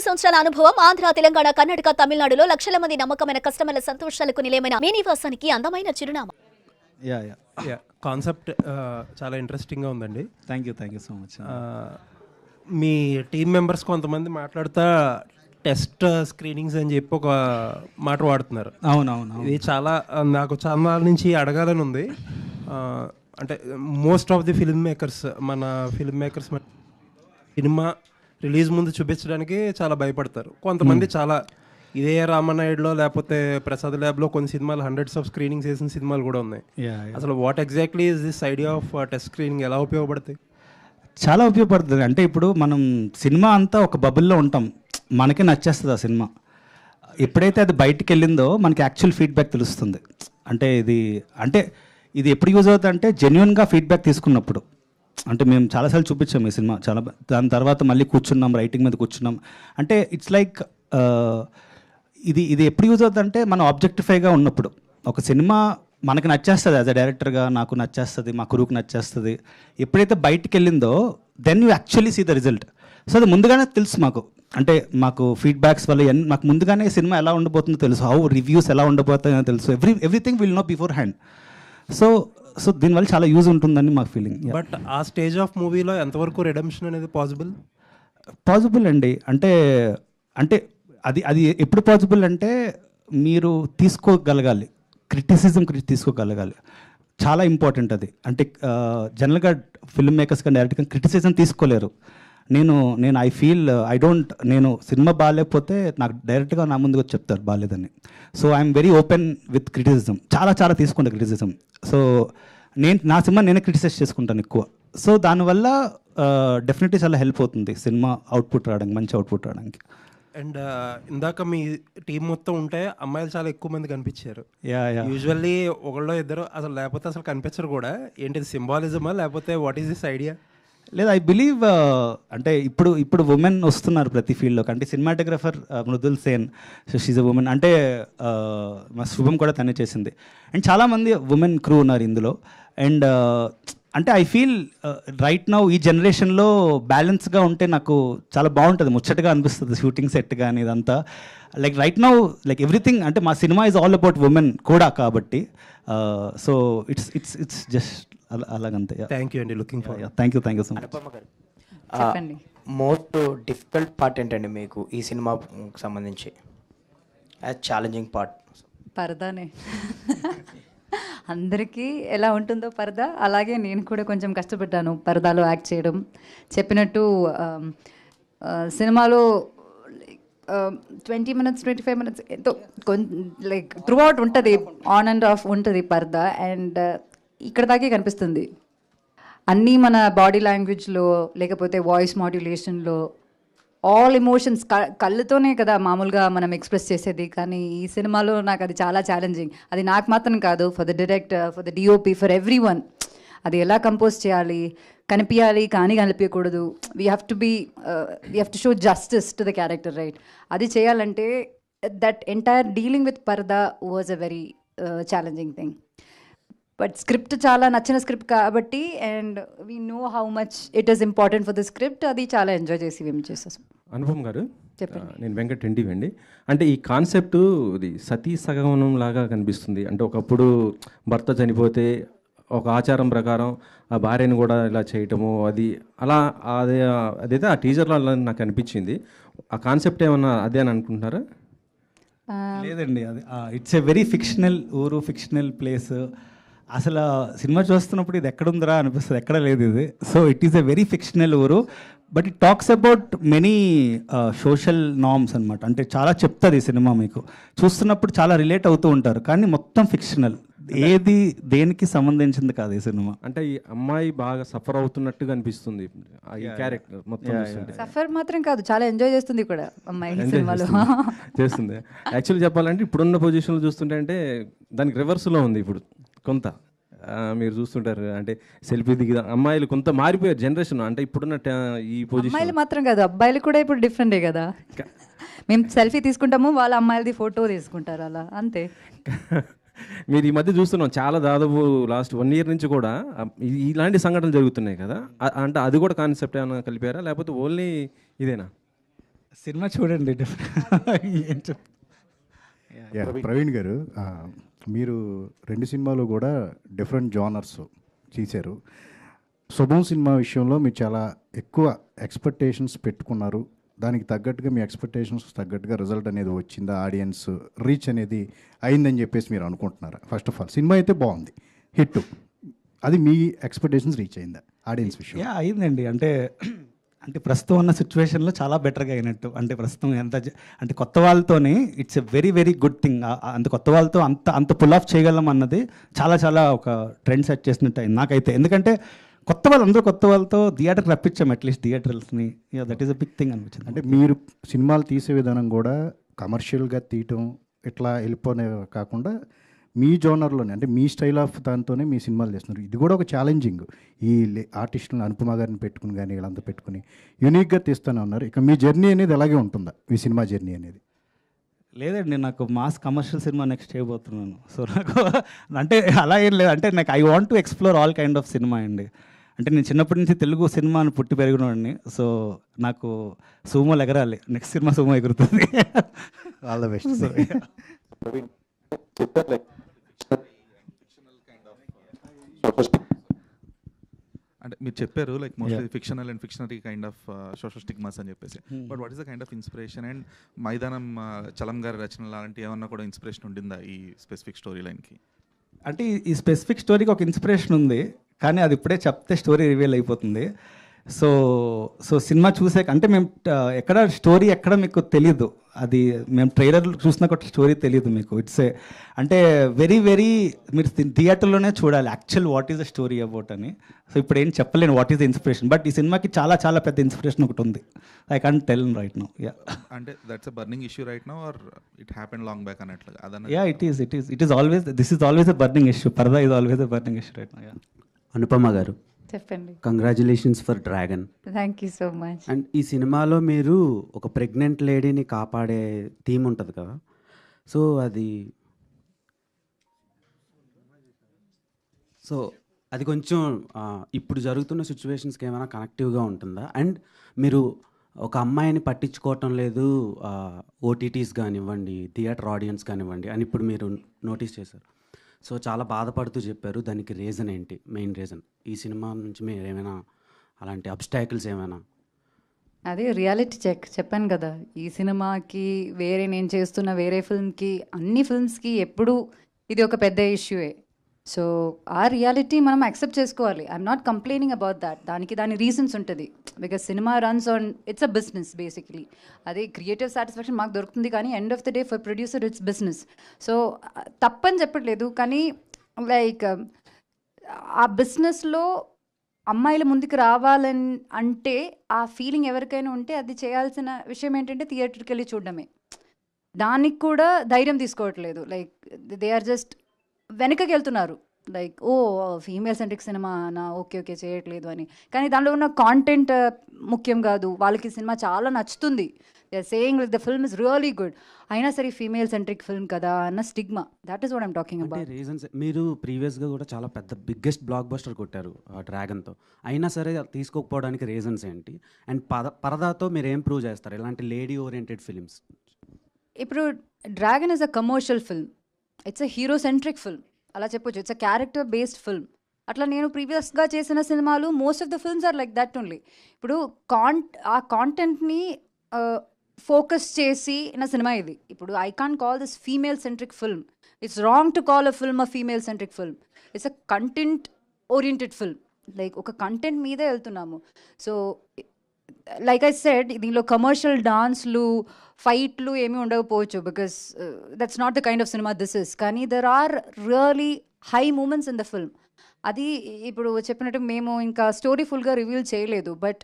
సంవత్సరాల అనుభవం ఆంధ్ర, తెలంగాణ, కర్ణాటక, తమిళనాడులో లక్షల మంది నమ్మకమైన కస్టమర్ల సంతోషాలకు నిలయమైన మీ నివాసానికి అందమైన చిరునామా. కాన్సెప్ట్ చాలా ఇంట్రెస్టింగ్గా ఉందండి. Thank you so much. Me team members కొంతమంది మాట్లాడుతా టెస్ట్ స్క్రీనింగ్స్ అని చెప్పి ఒక మాట వాడుతున్నారు. అవునవును, ఇది చాలా నాకు చాలా నుంచి అడగాలని ఉంది. అంటే most of the film makers cinema release ముందు చూపించడానికి చాలా భయపడతారు. కొంతమంది చాలా ఇదే రామనాయుడులో లేకపోతే ప్రసాద్ ల్యాబ్లో కొన్ని సినిమాలు హండ్రెడ్స్ ఆఫ్ స్క్రీనింగ్స్ వేసిన సినిమాలు కూడా ఉన్నాయి. అసలు what exactly is this idea of test screening, ఎలా ఉపయోగపడతాయి? చాలా ఉపయోగపడుతుంది. అంటే ఇప్పుడు మనం సినిమా అంతా ఒక బబుల్లో ఉంటాం, మనకే నచ్చేస్తుంది ఆ సినిమా. ఎప్పుడైతే అది బయటికి వెళ్ళిందో మనకి యాక్చువల్ ఫీడ్బ్యాక్ తెలుస్తుంది. అంటే ఇది ఎప్పుడు యూజ్ అవుతుంది అంటే జెన్యున్గా ఫీడ్బ్యాక్ తీసుకున్నప్పుడు. అంటే మేము చాలాసార్లు చూపించాము ఈ సినిమా, దాని తర్వాత మళ్ళీ కూర్చున్నాం, రైటింగ్ మీద కూర్చున్నాం. అంటే ఇట్స్ లైక్ ఇది ఎప్పుడు యూజ్ అవుతుంది అంటే మనం ఆబ్జెక్టిఫైగా ఉన్నప్పుడు. ఒక సినిమా మనకు నచ్చేస్తుంది, యాజ్ అ డైరెక్టర్గా నాకు నచ్చేస్తుంది, మా కురుకు నచ్చేస్తుంది. ఎప్పుడైతే బయటికి వెళ్ళిందో then you actually see the result. So అది ముందుగానే తెలుసు మాకు. అంటే మాకు ఫీడ్బ్యాక్స్ వల్ల మాకు ముందుగానే సినిమా ఎలా ఉండబోతుందో తెలుసు, హౌ రివ్యూస్ ఎలా ఉండబోతాయో తెలుసు, everything will know before hand. So దీనివల్ల చాలా యూజ్ ఉంటుందని మాకు ఫీలింగ్. బట్ ఆ స్టేజ్ ఆఫ్ మూవీలో ఎంతవరకు రిడెంప్షన్ అనేది పాసిబుల్ అండి. అంటే అది ఎప్పుడు పాసిబుల్ అంటే మీరు తీసుకోగలగాలి, క్రిటిసిజం తీసుకోగలగాలి. చాలా ఇంపార్టెంట్ అది. అంటే జనరల్గా ఫిల్మ్ మేకర్స్ కానీ డైరెక్ట్గా క్రిటిసిజం తీసుకోలేరు. నేను నేను సినిమా బాగాలేకపోతే నాకు డైరెక్ట్గా నా ముందుకు చెప్తారు బాగాలేదని. So I'm very open with criticism. చాలా తీసుకుంటా క్రిటిసిజం. సో నా సినిమా నేనే క్రిటిసైజ్ చేసుకుంటాను ఎక్కువ. సో దానివల్ల డెఫినెట్లీ చాలా హెల్ప్ అవుతుంది సినిమా అవుట్పుట్ రావడానికి, మంచి అవుట్పుట్ రావడానికి. అండ్ ఇందాక మీ టీం మొత్తం ఉంటే అమ్మాయిలు చాలా ఎక్కువ మంది కనిపించారు. యూజువల్లీ ఒకళ్ళో ఇద్దరు అసలు, లేకపోతే అసలు కనిపించరు కూడా. ఏంటిది సింబాలిజమా లేకపోతే వాట్ ఈస్ దిస్ ఐడియా? లేదు, ఐ బిలీవ్ అంటే ఇప్పుడు ఉమెన్ వస్తున్నారు ప్రతి ఫీల్డ్లోకి. అంటే cinematographer Mridul Sen, she's a women. అంటే మా శుభం కూడా తనే చేసింది. అండ్ చాలామంది ఉమెన్ క్రూ ఉన్నారు ఇందులో. అండ్ అంటే ఐ ఫీల్ రైట్ నౌ ఈ జనరేషన్లో బ్యాలెన్స్గా ఉంటే నాకు చాలా బాగుంటుంది, ముచ్చటగా అనిపిస్తుంది షూటింగ్ సెట్ కానీ ఇదంతా. Like right now like everything, అంటే మా cinema is all about women కూడా కాబట్టి. సో ఇట్స్ జస్ట్ అలాగంతే. థ్యాంక్ యూ అండి. Looking for. Thank you so much. Most difficult part ఏంటండి మీకు ఈ సినిమాకి సంబంధించి? ఛాలెంజింగ్ పార్ట్ పరదానే. అందరికీ ఎలా ఉంటుందో పరదా, అలాగే నేను కూడా కొంచెం కష్టపడ్డాను పరదాలో యాక్ట్ చేయడం. చెప్పినట్టు సినిమాలో 20 minutes 25 minutes ఎంతో లైక్ త్రూ అవుట్ ఉంటుంది, ఆన్ అండ్ ఆఫ్ ఉంటుంది పరదా. అండ్ ఇక్కడ దాకే కనిపిస్తుంది అన్నీ మన బాడీ లాంగ్వేజ్లో, లేకపోతే వాయిస్ మాడ్యులేషన్లో, ఆల్ ఎమోషన్స్ కళ్ళతోనే కదా మామూలుగా మనం ఎక్స్ప్రెస్ చేసేది. కానీ ఈ సినిమాలో నాకు అది చాలా ఛాలెంజింగ్. అది నాకు మాత్రం కాదు, for the director, for the DOP, for every one. అది ఎలా కంపోజ్ చేయాలి, కనిపించాలి కానీ కనిపించకూడదు. We have to show justice to the character, right? అది చేయాలంటే that entire dealing with purdah was a very challenging thing. But script చాలా నచ్చిన స్క్రిప్ట్ కాబట్టి, and we know how much it is important for the script. అది చాలా enjoy చేసి మేము చేస్తాం. అనుపమ్ గారు, చెప్పండి. నేను వెంకట్ రెడ్డి అండి. అంటే ఈ కాన్సెప్ట్ ఇది సతీ సగమనం లాగా కనిపిస్తుంది. అంటే ఒకప్పుడు భర్త చనిపోతే ఒక ఆచారం ప్రకారం ఆ భార్యను కూడా ఇలా చేయటము, అది అలా అదైతే ఆ టీజర్లో అలా నాకు అనిపించింది. ఆ కాన్సెప్ట్ ఏమన్నా అదే అని అనుకుంటున్నారా? లేదండి, అది ఇట్స్ ఎ వెరీ ఫిక్షనల్ ఊరు, ఫిక్షనల్ ప్లేస్. అసలు సినిమా చూస్తున్నప్పుడు ఇది ఎక్కడుందిరా అనిపిస్తుంది, ఎక్కడ లేదు ఇది. So it is a very fictional ఊరు, but it talks about many social norms అనమాట. అంటే చాలా చెప్తుంది ఈ సినిమా, మీకు చూస్తున్నప్పుడు చాలా రిలేట్ అవుతూ ఉంటారు. కానీ మొత్తం ఫిక్షనల్, ఏది దేనికి సంబంధించింది కాదు ఈ సినిమా. అంటే ఈ అమ్మాయి బాగా సఫర్ అవుతున్నట్టుగా అనిపిస్తుంది ఈ క్యారెక్టర్ మొత్తం. సఫర్ మాత్రం కాదు, చాలా ఎంజాయ్ చేస్తుంది కూడా అమ్మాయి సినిమాలో. చేస్తుంది. యాక్చువల్లీ చెప్పాలంటే ఇప్పుడున్న పొజిషన్లో చూస్తుంటే అంటే దానికి రివర్స్లో ఉంది ఇప్పుడు కొంత. మీరు చూస్తుంటారు అంటే సెల్ఫీ దిగి అమ్మాయిలు కొంత మారిపోయారు జనరేషన్. అంటే ఇప్పుడున్న ఈ పొజిషన్ అమ్మాయిలు మాత్రం కాదు, అబ్బాయిలు కూడా ఇప్పుడు డిఫరెంటే కదా. మేము సెల్ఫీ తీసుకుంటాము, వాళ్ళ అమ్మాయిలది ఫోటో తీసుకుంటారు, అలా అంతే. మీరు ఈ మధ్య చూస్తున్నాం చాలా, దాదాపు లాస్ట్ 1 year నుంచి కూడా ఇలాంటి సంఘటనలు జరుగుతున్నాయి కదా. అంటే అది కూడా కాన్సెప్ట్ ఏమైనా కలిపారా లేకపోతే ఓన్లీ ఇదేనా? సినిమా చూడండి ఏం చెప్ ప్రవీణ్ గారు, మీరు 2 సినిమాలు కూడా డిఫరెంట్ జానర్స్ చేశారు. శుభం సినిమా విషయంలో మీరు చాలా ఎక్కువ ఎక్స్పెక్టేషన్స్ పెట్టుకున్నారు. దానికి తగ్గట్టుగా మీ ఎక్స్పెక్టేషన్స్ తగ్గట్టుగా రిజల్ట్ అనేది వచ్చిందా, ఆడియన్స్ రీచ్ అనేది అయిందని చెప్పేసి మీరు అనుకుంటున్నారా? ఫస్ట్ ఆఫ్ ఆల్ సినిమా అయితే బాగుంది, హిట్, అది మీ ఎక్స్పెక్టేషన్స్ రీచ్ అయిందా ఆడియన్స్ విషయం? అయిందండి. అంటే ప్రస్తుతం ఉన్న సిచ్యువేషన్లో చాలా బెటర్గా అయినట్టు. అంటే ప్రస్తుతం అంటే కొత్త వాళ్ళతోనే it's a very very good thing. అంత కొత్త వాళ్ళతో అంత పుల్ ఆఫ్ చేయగలం అన్నది చాలా ఒక ట్రెండ్ సెట్ చేసినట్టు అయింది నాకైతే. ఎందుకంటే అందరూ కొత్త వాళ్ళతో థియేటర్కి రప్పించాం, అట్లీస్ట్ థియేటర్స్ని. That is a big thing అనిపించింది. అంటే మీరు సినిమాలు తీసే విధానం కూడా కమర్షియల్గా తీయటం ఇట్లా వెళ్ళిపోనే కాకుండా మీ జోనర్లోనే, అంటే మీ స్టైల్ ఆఫ్ దాంతోనే మీ సినిమాలు చేస్తున్నారు. ఇది కూడా ఒక ఛాలెంజింగ్. ఈ ఆర్టిస్టులను అనుపమ గారిని పెట్టుకుని కానీ వీళ్ళంతా పెట్టుకుని యూనిక్గా తీస్తూనే ఉన్నారు. ఇక మీ జర్నీ అనేది అలాగే ఉంటుందా, మీ సినిమా జర్నీ అనేది? లేదండి, నాకు మాస్ కమర్షియల్ సినిమా నెక్స్ట్ చేయబోతున్నాను. సో నాకు అంటే అలా ఏం లేదు. అంటే నాకు I want to explore all kind of cinema అండి. అంటే నేను చిన్నప్పటి నుంచి తెలుగు సినిమాను పుట్టి పెరిగినవాడిని. సో నాకు సుమోలు ఎగరాలి. నెక్స్ట్ సినిమా సుమో ఎగురుతుంది. All the best. సో అంటే మీరు చెప్పారు like mostly fictional and fictionary kind of social stigmas అని చెప్పేసి, but what is the kind of inspiration and Maidanam Chalam గారి రచనలు అలాంటి ఏమన్నా కూడా ఇన్స్పిరేషన్ ఉండిందా ఈ స్పెసిఫిక్ స్టోరీ లైన్కి? అంటే ఈ స్పెసిఫిక్ స్టోరీకి ఒక ఇన్స్పిరేషన్ ఉంది, కానీ అది ఇప్పుడే చెప్తే స్టోరీ రివీల్ అయిపోతుంది. సో సినిమా చూసాక, అంటే మేము స్టోరీ ఎక్కడ మీకు తెలీదు. అది మేము ట్రైలర్ చూసినా కూడా స్టోరీ తెలియదు మీకు. ఇట్స్ అంటే వెరీ మీరు థియేటర్లోనే చూడాలి actual what is the story about అని. సో ఇప్పుడు ఏం చెప్పలేను what is the inspiration, but ఈ సినిమాకి చాలా పెద్ద ఇన్స్పిరేషన్ ఒకటి ఉంది. I can't tell right now. అంటే that's a burning issue right now or it happened long back అన్నట్లుగా అదన్న? It is always, this is always a burning issue. Paradha is always a burning issue right now. Anupama గారు, చెప్పండి. Congratulations for Dragon. Thank you so much. And ఈ సినిమాలో మీరు ఒక pregnant లేడీని కాపాడే థీమ్ ఉంటుంది కదా, సో అది కొంచెం ఇప్పుడు జరుగుతున్న సిచ్యువేషన్స్కి ఏమైనా కనెక్టివ్గా ఉంటుందా? అండ్ మీరు ఒక అమ్మాయిని పట్టించుకోవటం లేదు ఓటీటీస్ కానివ్వండి, థియేటర్ ఆడియన్స్ కానివ్వండి అని ఇప్పుడు మీరు నోటీస్ చేశారు. సో చాలా బాధపడుతూ చెప్పారు. దానికి రీజన్ ఏంటి, మెయిన్ రీజన్? ఈ సినిమా నుంచి మీరు ఏమైనా అలాంటి అబ్స్టాకిల్స్ ఏమైనా? అదే రియాలిటీ చెక్ చెప్పాను కదా, ఈ సినిమాకి నేను చేస్తున్న వేరే ఫిల్మ్కి, అన్ని ఫిల్మ్స్కి ఎప్పుడు ఇది ఒక పెద్ద ఇష్యూయే. సో ఆ రియాలిటీ మనం యాక్సెప్ట్ చేసుకోవాలి. I'm not complaining about that. దాని రీజన్స్ ఉంటుంది. Because cinema runs on, it's a business basically. అదే క్రియేటివ్ సాటిస్ఫాక్షన్ మాకు దొరుకుతుంది, కానీ end of the day for producer it's business. So తప్పని చెప్పట్లేదు, కానీ లైక్ ఆ బిజినెస్లో అమ్మాయిల ముందుకు రావాలని అంటే ఆ ఫీలింగ్ ఎవరికైనా ఉంటే అది చేయాల్సిన విషయం ఏంటంటే థియేటర్కి వెళ్ళి చూడడమే. దానికి కూడా ధైర్యం తీసుకోవట్లేదు. లైక్ దే ఆర్ జస్ట్ వెనకకి వెళ్తున్నారు. లైక్ ఫీమేల్ సెంట్రిక్ సినిమా నా ఓకే చేయట్లేదు అని. కానీ దానిలో ఉన్న కాంటెంట్ ముఖ్యం కాదు. వాళ్ళకి సినిమా చాలా నచ్చుతుంది. They are saying like the film is really good. అయినా సరే ఫీమేల్ సెంట్రిక్ ఫిల్మ్ కదా అన్న stigma, that is what I'm talking about. Reasons మీరు ప్రీవియస్గా కూడా చాలా పెద్ద బిగ్గెస్ట్ బ్లాక్ బస్టర్ కొట్టారు డ్రాగన్తో. అయినా సరే తీసుకోకపోవడానికి రీజన్స్ ఏంటి? అండ్ పరదాతో మీరు ఏం ప్రూవ్ చేస్తారు ఇలాంటి లేడీ ఓరియంటెడ్ ఫిల్మ్స్? ఇప్పుడు Dragon is a commercial film, it's a hero centric film అలా చెప్పొచ్చు. It's a character based film. అట్లా నేను ప్రీవియస్గా చేసిన సినిమాలు most of the films are like that only. ఇప్పుడు ఆ కాంటెంట్ని ఫోకస్ చేసి నా సినిమా ఇది. ఇప్పుడు I can't call this female centric film. It's wrong to call a film a female centric film. It's a content oriented film. Like ఒక content మీదే వెళ్తున్నాము. సో లైక్ ఐ సెడ్, దీనిలో కమర్షియల్ డాన్స్లు, ఫైట్లు ఏమీ ఉండకపోవచ్చు, because that's not the kind of cinema this is. కానీ there are really high moments in the film. అది ఇప్పుడు చెప్పినట్టు మేము ఇంకా స్టోరీ ఫుల్గా రివీల్ చేయలేదు, బట్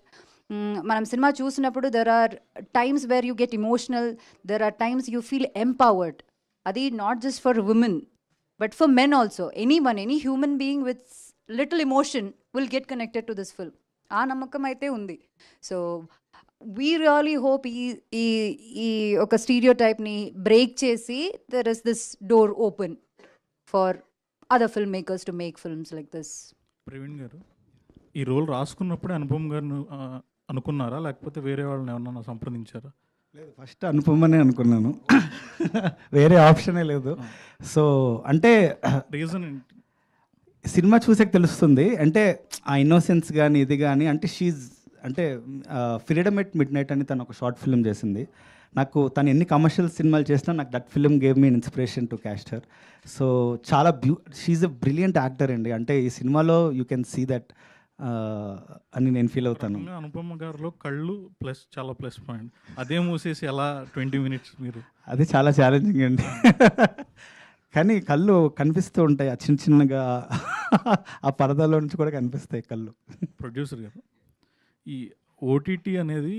మనం సినిమా చూసినప్పుడు there are times where you get emotional, there are times you feel empowered. అది not just for women but for men also. Any human being with little emotion will get connected to this film. ఆ నమ్మకం అయితే ఉంది. So we really hope ఈ ఒక stereo టైప్ని break చేసి there is this door open for other film makers to make films like this. Praveen గారు, ఈ role రాసుకున్నప్పుడే Anupam గారిని అనుకున్నారా, లేకపోతే వేరే వాళ్ళని ఏమన్నా సంప్రదించారా? లేదు, ఫస్ట్ అనుపమనే అనుకున్నాను. వేరే ఆప్షనే లేదు. సో అంటే రీజన్ సినిమా చూసాక తెలుస్తుంది. అంటే ఆ ఇన్నోసెన్స్ కానీ ఇది కానీ, అంటే షీజ్ అంటే ఫ్రీడమ్ ఎట్ మిడ్ నైట్ అని తను ఒక షార్ట్ ఫిల్మ్ చేసింది. నాకు తను ఎన్ని కమర్షియల్ సినిమాలు చేసినా నాకు that film gave me inspiration to caste her. So చాలా షీఈ్ ఎ బ్రిలియంట్ యాక్టర్ అండి. అంటే ఈ సినిమాలో యూ కెన్ సీ దట్ అని నేను ఫీల్ అవుతాను. అనుపమ గారిలో కళ్ళు ప్లస్ చాలా ప్లస్ పాయింట్. అదే మూసేసి ఎలా 20 minutes మీరు, అది చాలా ఛాలెంజింగ్ అండి. కానీ కళ్ళు కనిపిస్తూ ఉంటాయి, ఆ చిన్న చిన్నగా ఆ పరదాలో నుంచి కూడా కనిపిస్తాయి కళ్ళు. ప్రొడ్యూసర్ గారు, ఈ ఓటీటీ అనేది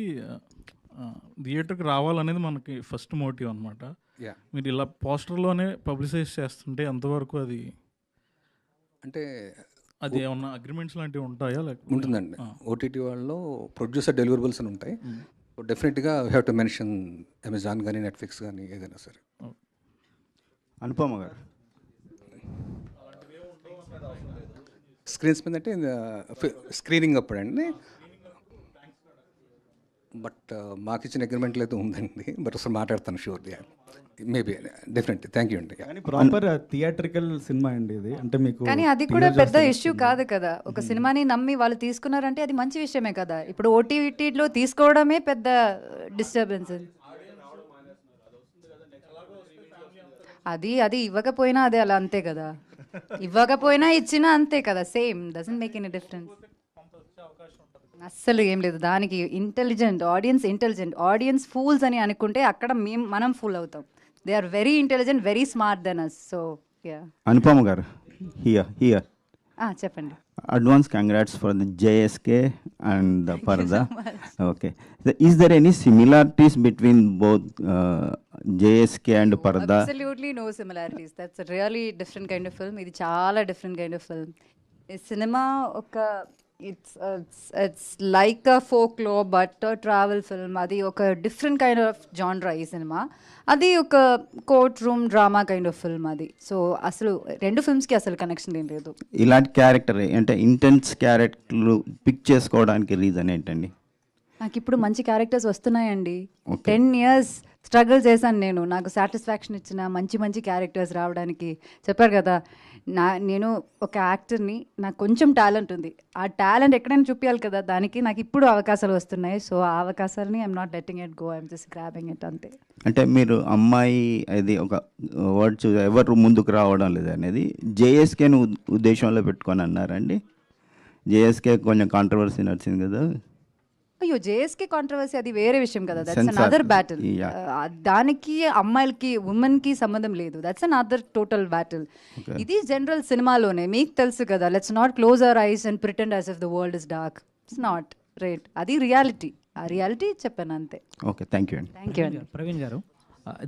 థియేటర్కి రావాలనేది మనకి ఫస్ట్ మోటివ్ అనమాట. మీరు ఇలా పోస్టర్లోనే పబ్లిసైజ్ చేస్తుంటే ఎంతవరకు అది, అంటే అది ఏమన్నా అగ్రిమెంట్స్ లాంటివి ఉంటాయా? లేకపోతే ఉంటుందండి. ఓటీటీ వాళ్ళలో ప్రొడ్యూసర్ డెలివరబుల్స్ అని ఉంటాయి. డెఫినెట్గా you have to mention Amazon కానీ నెట్ఫ్లిక్స్ కానీ ఏదైనా సరే. అనుపమ గారు స్క్రీన్స్ మీద అంటే స్క్రీనింగ్ అప్పుడండి. బట్ మాకు ఇచ్చిన అగ్రిమెంట్లు అయితే ఉందండి. బట్ అసలు మాట్లాడతాను surely, maybe definitely. Thank you అండి. కానీ ప్రాపర్ థియేట్రికల్ సినిమా అండి ఇది. అంటే మీకు కానీ అది కూడా పెద్ద ఇష్యూ కాదు కదా. ఒక సినిమాని నమ్మి వాళ్ళు తీసుకున్నారంటే అది మంచి విషయమే కదా. ఇప్పుడు ఓటీటీలో తీసుకోవడమే పెద్ద డిస్టర్బెన్స్. అది ఇవ్వకపోయినా అదే అలా అంతే కదా. ఇవ్వకపోయినా ఇచ్చినా అంతే కదా. Same, doesn't make any difference. అస్సలు ఏం లేదు దానికి. ఇంటెలిజెంట్ ఆడియన్స్ ఫూల్స్ అని అనుకుంటే అక్కడ మనం ఫూల్ అవుతాం. They are very intelligent, very smart then us. So yeah. Anupama గారు, హియర్ చెప్పండి. Advance congrats for the JSK and the Paradha. Okay, is there any similarities between both JSK and Paradha? Absolutely no similarities. That's a really different kind of film. ఇది చాలా different kind of film. ఈ cinema ఒక it's like a folklore but travel film. అది ఒక different kind of genre ఈ cinema. అది ఒక courtroom drama kind of film అది. సో అసలు రెండు ఫిల్మ్స్కి అసలు కనెక్షన్ ఏం లేదు. ఇలాంటి క్యారెక్టర్ అంటే ఇంటెన్స్ క్యారెక్టర్లు పిక్ చేసుకోవడానికి రీజన్ ఏంటండి? నాకు ఇప్పుడు మంచి క్యారెక్టర్స్ వస్తున్నాయండి. 10 years స్ట్రగుల్ చేశాను నేను. నాకు సాటిస్ఫాక్షన్ ఇచ్చిన మంచి క్యారెక్టర్స్ రావడానికి. చెప్పారు కదా, నేను ఒక యాక్టర్ని, నాకు కొంచెం టాలెంట్ ఉంది. ఆ టాలెంట్ ఎక్కడైనా చూపించాలి కదా, దానికి నాకు ఇప్పుడు అవకాశాలు వస్తున్నాయి. సో ఆ అవకాశాలని I'm not letting it go, I'm just grabbing it అంతే. అంటే మీరు అమ్మాయి అది ఒక వర్డ్ ఎవరు ముందుకు రావడం లేదు అనేది జేఎస్కేని ఉద్దేశంలో పెట్టుకొని అన్నారండి? జేఎస్కే కొంచెం కాంట్రవర్సీ నడిచింది కదా. అయ్యో, జేఎస్కే కాంట్రవర్సీ అది వేరే విషయం కదా. That's another battle. దానికి అమ్మాయిలకి ఉమెన్కి సంబంధం లేదు. That's another total battle. ఇది జనరల్ సినిమాలోనే మీకు తెలుసు కదా. Let's not close our eyes and pretend as if the world is dark. It's not right. అది రియాలిటీ. ఆ రియాలిటీ చెప్పాను అంతే. ఓకే, థ్యాంక్ యూ అండి. థ్యాంక్ యూ అండి. ప్రవీణ్ గారు,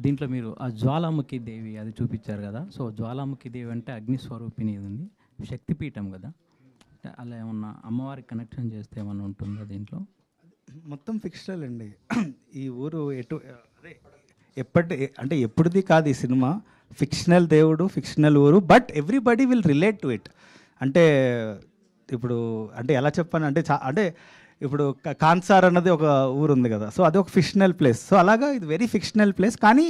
దీంట్లో మీరు ఆ జ్వాలాముఖి దేవి అది చూపించారు కదా. సో జ్వాలాముఖి దేవి అంటే అగ్నిస్వరూపిణి ఉంది, శక్తిపీఠం కదా. అలా ఏమన్నా అమ్మవారికి కనెక్షన్ చేస్తే ఏమన్నా ఉంటుందా దీంట్లో? మొత్తం ఫిక్షనల్ అండి. ఈ ఊరు అంటే ఎప్పుడుది కాదు ఈ సినిమా. ఫిక్షనల్ దేవుడు, ఫిక్షనల్ ఊరు, but everybody will relate to it. అంటే ఇప్పుడు అంటే ఎలా చెప్పాను అంటే అంటే ఇప్పుడు కాన్సార్ అన్నది ఒక ఊరు ఉంది కదా. సో అది ఒక ఫిక్షనల్ ప్లేస్. సో అలాగా ఇది వెరీ ఫిక్షనల్ ప్లేస్, కానీ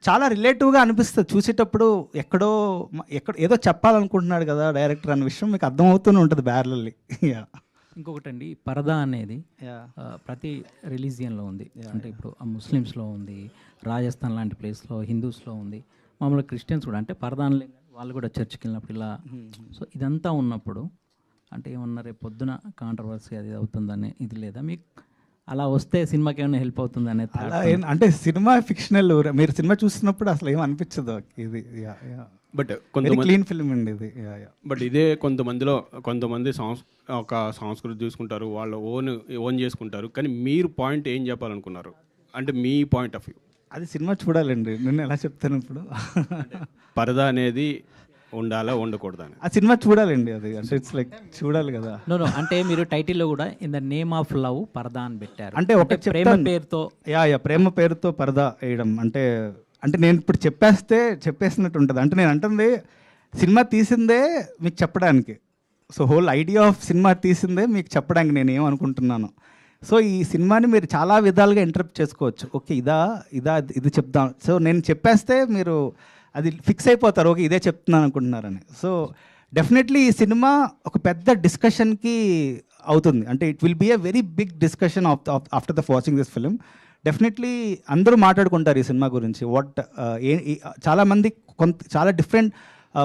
చాలా రిలేటివ్గా అనిపిస్తుంది చూసేటప్పుడు. ఎక్కడ ఏదో చెప్పాలనుకుంటున్నాడు కదా డైరెక్టర్ అనే విషయం మీకు అర్థమవుతూనే ఉంటుంది బ్యారలల్లీ. ఇంకొకటండి, పరదా అనేది ప్రతి రిలీజియన్లో ఉంది. అంటే ఇప్పుడు ముస్లిమ్స్లో ఉంది, రాజస్థాన్ లాంటి ప్లేస్లో, హిందూస్లో ఉంది, మామూలుగా క్రిస్టియన్స్ కూడా. అంటే పరదా వాళ్ళు కూడా చర్చ్కి వెళ్ళినప్పుడు ఇలా. సో ఇదంతా ఉన్నప్పుడు అంటే ఏమన్నా రేపు పొద్దున కాంట్రవర్సీ అది అవుతుందని ఇది లేదా మీకు? అలా వస్తే సినిమాకి ఏమైనా హెల్ప్ అవుతుంది అనేది? అంటే సినిమా ఫిక్షనల్, మీరు సినిమా చూసినప్పుడు అసలు ఏం అనిపించదు ఇది. బట్ క్లీన్ ఫిల్మ్ అండి ఇది. బట్ ఇదే కొంతమంది ఒక సంస్కృతి చూసుకుంటారు, వాళ్ళు ఓన్ చేసుకుంటారు. కానీ మీరు పాయింట్ ఏం చెప్పాలనుకున్నారు అంటే మీ పాయింట్ ఆఫ్ వ్యూ? అది సినిమా చూడాలండి. నేను ఎలా చెప్తాను ఇప్పుడు? పరదా అనేది ఉండాలా ఉండకూడదా? ఆ సినిమా చూడాలండి. అది అంటే ఇట్స్ లైక్ చూడాలి కదా. నో అంటే మీరు టైటిల్లో కూడా in the name of love పరదా అని పెట్టారు. అంటే ఒక ప్రేమ పేరుతో ప్రేమ పేరుతో పరదా వేయడం అంటే నేను ఇప్పుడు చెప్పేసినట్టు ఉంటుంది. అంటే నేను అంటుంది సినిమా తీసిందే మీకు చెప్పడానికి. So whole idea of cinema తీసిందే మీకు చెప్పడానికి నేను ఏమనుకుంటున్నాను. సో ఈ సినిమాని మీరు చాలా విధాలుగా ఇంటర్ప్ట్ చేసుకోవచ్చు. ఓకే ఇది చెప్దాం, సో నేను చెప్పేస్తే మీరు అది ఫిక్స్ అయిపోతారు, ఓకే ఇదే చెప్తున్నాను అనుకుంటున్నారని. సో డెఫినెట్లీ ఈ సినిమా ఒక పెద్ద డిస్కషన్కి అవుతుంది. అంటే it will be a very big discussion after the watching this film. Definitely అందరూ మాట్లాడుకుంటారు ఈ సినిమా గురించి. చాలామంది చాలా డిఫరెంట్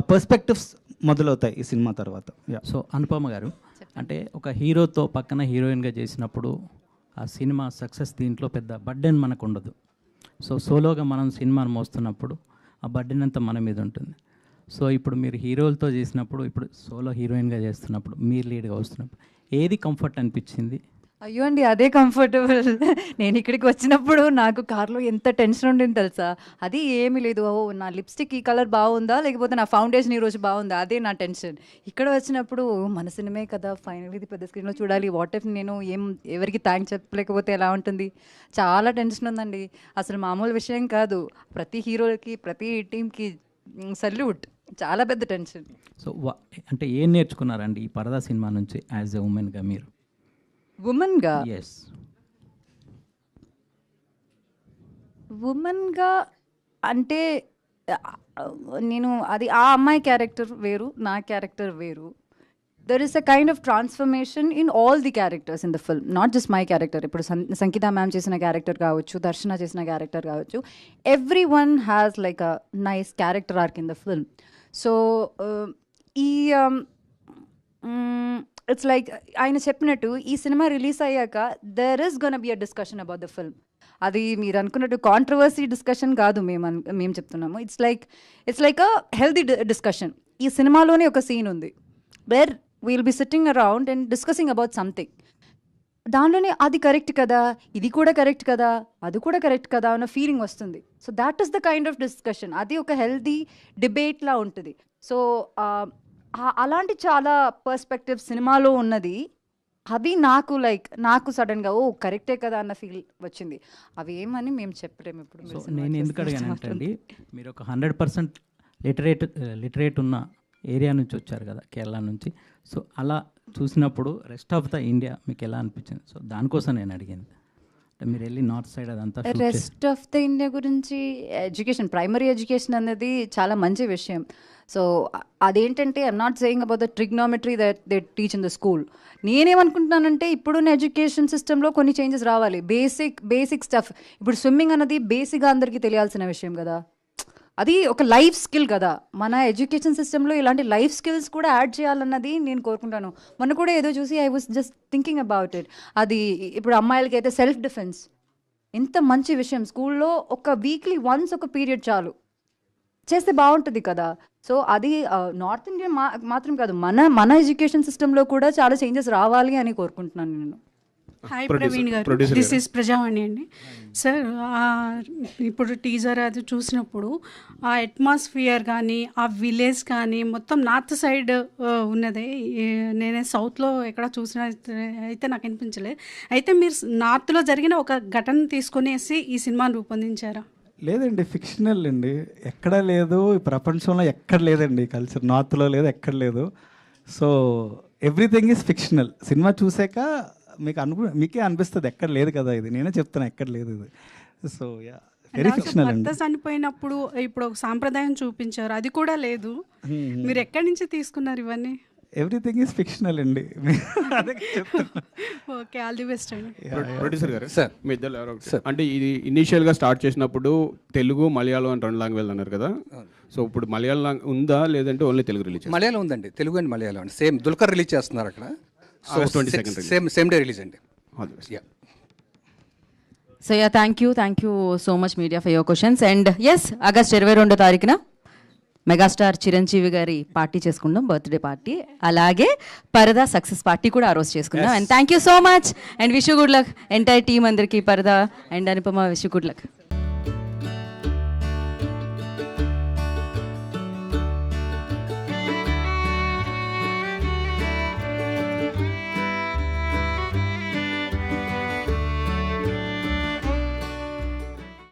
పర్స్పెక్టివ్స్ మొదలవుతాయి ఈ సినిమా తర్వాత. సో అనుపమ గారు, అంటే ఒక హీరోతో పక్కన హీరోయిన్గా చేసినప్పుడు ఆ సినిమా సక్సెస్ దీంట్లో పెద్ద బర్డెన్ మనకు ఉండదు. సో సోలోగా మనం సినిమాను మోస్తున్నప్పుడు ఆ బర్డెన్ అంతా మన మీద ఉంటుంది. సో ఇప్పుడు మీరు హీరోలతో చేసినప్పుడు, ఇప్పుడు సోలో హీరోయిన్గా చేస్తున్నప్పుడు, మీరు లీడ్గా వస్తున్నప్పుడు ఏది కంఫర్ట్ అనిపించింది? అయ్యో అండి, అదే కంఫర్టబుల్. నేను ఇక్కడికి వచ్చినప్పుడు నాకు కార్లో ఎంత టెన్షన్ ఉండింది తెలుసా. అది ఏమీ లేదు, ఓ నా లిప్స్టిక్ ఈ కలర్ బాగుందా, లేకపోతే నా ఫౌండేషన్ ఈరోజు బాగుందా, అదే నా టెన్షన్. ఇక్కడ వచ్చినప్పుడు మన సినిమే కదా, ఫైనల్ ఇది పెద్ద స్క్రీన్లో చూడాలి, వాట్ ఇఫ్ నేను ఎవరికి థ్యాంక్స్ చెప్పలేకపోతే ఎలా ఉంటుంది, చాలా టెన్షన్ ఉందండి. అసలు మామూలు విషయం కాదు. ప్రతి హీరోకి, ప్రతి టీంకి సల్యూట్. చాలా పెద్ద టెన్షన్. సో అంటే ఏం నేర్చుకున్నారండి ఈ పరదా సినిమా నుంచి యాజ్ ఎ ఉమెన్గా మీరు? ఉమెన్గా? ఎస్, ఉమెన్గా అంటే నేను అది ఆ అమ్మాయి క్యారెక్టర్ వేరు, నా క్యారెక్టర్ వేరు. There is a kind of transformation in all the characters in the film, not just my character. ఇప్పుడు సంగీత మ్యామ్ చేసిన క్యారెక్టర్ కావచ్చు, దర్శన చేసిన క్యారెక్టర్ కావచ్చు, everyone has like a nice character arc in the film. So ఈ it's like ఆయన చెప్పినట్టు ఈ సినిమా రిలీజ్ అయ్యాక there is gonna be a discussion about the film. అది మీరు అనుకున్నట్టు కాంట్రవర్సీ డిస్కషన్ కాదు మేము చెప్తున్నాము. It's like a healthy discussion. ఈ సినిమాలోనే ఒక సీన్ ఉంది where we'll be sitting around and discussing about something. దానిలోనే అది కరెక్ట్ కదా, ఇది కూడా కరెక్ట్ కదా, అది కూడా కరెక్ట్ కదా అన్న ఫీలింగ్ వస్తుంది. So that is the kind of discussion. అది ఒక హెల్దీ డిబేట్లా ఉంటుంది. సో అలాంటి చాలా పర్స్పెక్టివ్ సినిమాలో ఉన్నది. అవి నాకు సడన్గా ఓ కరెక్టే కదా అన్న ఫీల్ వచ్చింది. అవి ఏమని మేము చెప్పలేము ఇప్పుడు. సో నేను ఎందుకు అడిగానంటే మీరు ఒక 100% లిటరేట్ ఉన్న ఏరియా నుంచి వచ్చారు కదా, కేరళ నుంచి. సో అలా చూసినప్పుడు రెస్ట్ ఆఫ్ ద ఇండియా మీకు ఎలా అనిపించింది? సో దానికోసం నేను అడిగింది. అంటే మీరు వెళ్ళి నార్త్ సైడ్ అదంతా రెస్ట్ ఆఫ్ ద ఇండియా గురించి ఎడ్యుకేషన్, ప్రైమరీ ఎడ్యుకేషన్ అనేది చాలా మంచి విషయం. సో అదేంటంటే I'm not saying about the trigonometry that they teach in the school. నేనేమనుకుంటున్నానంటే ఇప్పుడున్న ఎడ్యుకేషన్ సిస్టంలో కొన్ని చేంజెస్ రావాలి. Basic stuff. ఇప్పుడు స్విమ్మింగ్ అన్నది బేసిక్గా అందరికీ తెలియాల్సిన విషయం కదా, అది ఒక లైఫ్ స్కిల్ కదా. మన ఎడ్యుకేషన్ సిస్టంలో ఇలాంటి లైఫ్ స్కిల్స్ కూడా యాడ్ చేయాలన్నది నేను కోరుకుంటాను. మొన్న కూడా ఏదో చూసి I was just thinking about it. అది ఇప్పుడు అమ్మాయిలకి అయితే సెల్ఫ్ డిఫెన్స్ ఎంత మంచి విషయం. స్కూల్లో ఒక వీక్లీ వన్స్ ఒక పీరియడ్ చాలు చేస్తే బాగుంటుంది కదా. సో అది నార్త్ ఇండియా మాత్రం కాదు, మన ఎడ్యుకేషన్ సిస్టంలో కూడా చాలా చేంజెస్ రావాలి అని కోరుకుంటున్నాను నేను. హాయ్ ప్రవీణ్ గారు, దిస్ ఈస్ ప్రజావాణి అండి. సార్ ఇప్పుడు టీజర్ అది చూసినప్పుడు ఆ అట్మాస్ఫియర్ కానీ ఆ విలేజ్ కానీ మొత్తం నార్త్ సైడ్ ఉన్నదే. నేనే సౌత్లో ఎక్కడ చూసిన అయితే నాకు అనిపించలేదు. అయితే మీరు నార్త్లో జరిగిన ఒక ఘటన తీసుకునేసి ఈ సినిమాను రూపొందించారా? లేదండి, ఫిక్షనల్ అండి. ఎక్కడ లేదు, ఈ ప్రపంచంలో ఎక్కడ లేదండి కల్చర్. నార్త్లో లేదు, ఎక్కడ లేదు. So everything is fictional. Cinema చూసాక మీకే అనిపిస్తుంది ఎక్కడ లేదు కదా, ఇది నేనే చెప్తాను ఎక్కడ లేదు ఇది. సో యా, వెరీ ఫిక్షనల్ అండి. భర్త చనిపోయినప్పుడు ఇప్పుడు ఒక సాంప్రదాయం చూపించారు, అది కూడా లేదు. మీరు ఎక్కడి నుంచి తీసుకున్నారు ఇవన్నీ? ఎవ్రీథింగ్ ఈజ్ ఫిక్షనల్ అండి. ఓకే, ఆల్ ది బెస్ట్ అండి. ప్రొడ్యూసర్ గారు సార్, మీ ఇద్దరు ఎవరో అంటే ఇది ఇనీషియల్గా స్టార్ట్ చేసినప్పుడు తెలుగు మలయాళం అని 2 లాంగ్వేజ్ అన్నారు కదా. సో ఇప్పుడు మలయాళం ఉందా లేదంటే ఓన్లీ తెలుగు రిలీజ్? మలయాళం ఉందండి, తెలుగు అండ్ మలయాళం అండి. సేమ్ దుల్కర్ రిలీజ్ చేస్తున్నారు అక్కడ. సేమ్ డే రిలీజ్ అండి. So yeah, thank you so much media for your questions. And yes, August 22వ తారీఖున మెగాస్టార్ చిరంజీవి గారి పార్టీ చేసుకుందాం, బర్త్డే పార్టీ. అలాగే పరదా సక్సెస్ పార్టీ కూడా ఆ రోజు చేసుకుందాం. And thank you so much and wish you good luck entire team అందరికీ. పరదా and Anupama, wish you good luck.